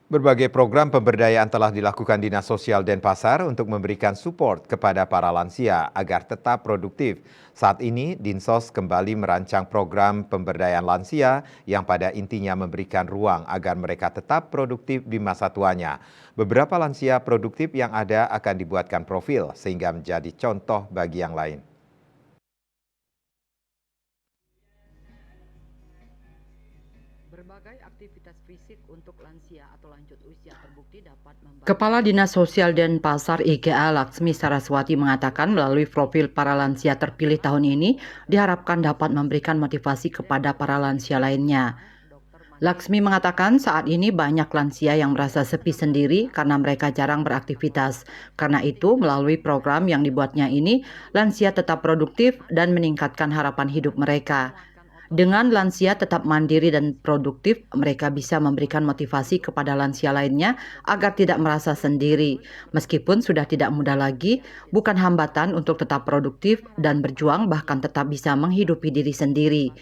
Berbagai program pemberdayaan telah dilakukan Dinas Sosial Denpasar untuk memberikan support kepada para lansia agar tetap produktif. Saat ini, Dinsos kembali merancang program pemberdayaan lansia yang pada intinya memberikan ruang agar mereka tetap produktif di masa tuanya. Beberapa lansia produktif yang ada akan dibuatkan profil sehingga menjadi contoh bagi yang lain. Berbagai aktivitas fisik untuk lansia atau lanjut usia terbukti dapat membantu. Kepala Dinas Sosial Denpasar IGA Laksmi Saraswati mengatakan melalui profil para lansia terpilih tahun ini diharapkan dapat memberikan motivasi kepada para lansia lainnya. Laksmi mengatakan saat ini banyak lansia yang merasa sepi sendiri karena mereka jarang beraktivitas. Karena itu, melalui program yang dibuatnya ini, lansia tetap produktif dan meningkatkan harapan hidup mereka. Dengan lansia tetap mandiri dan produktif, mereka bisa memberikan motivasi kepada lansia lainnya agar tidak merasa sendiri. Meskipun sudah tidak muda lagi, bukan hambatan untuk tetap produktif dan berjuang, bahkan tetap bisa menghidupi diri sendiri.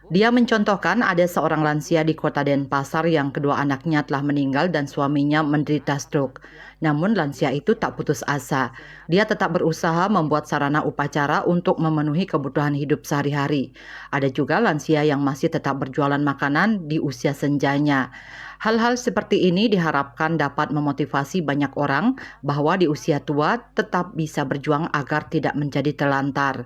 Dia mencontohkan ada seorang lansia di kota Denpasar yang kedua anaknya telah meninggal dan suaminya menderita stroke. Namun lansia itu tak putus asa. Dia tetap berusaha membuat sarana upacara untuk memenuhi kebutuhan hidup sehari-hari. Ada juga lansia yang masih tetap berjualan makanan di usia senjanya. Hal-hal seperti ini diharapkan dapat memotivasi banyak orang bahwa di usia tua tetap bisa berjuang agar tidak menjadi terlantar.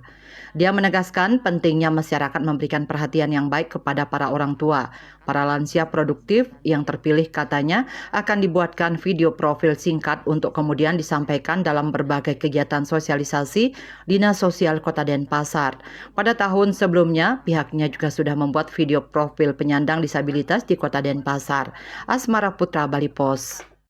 Dia menegaskan pentingnya masyarakat memberikan perhatian yang baik kepada para orang tua. Para lansia produktif yang terpilih katanya akan dibuatkan video profil singkat untuk kemudian disampaikan dalam berbagai kegiatan sosialisasi Dinas Sosial Kota Denpasar. Pada tahun sebelumnya, pihaknya juga sudah membuat video profil penyandang disabilitas di Kota Denpasar. Asmara Putra, Bali Pos.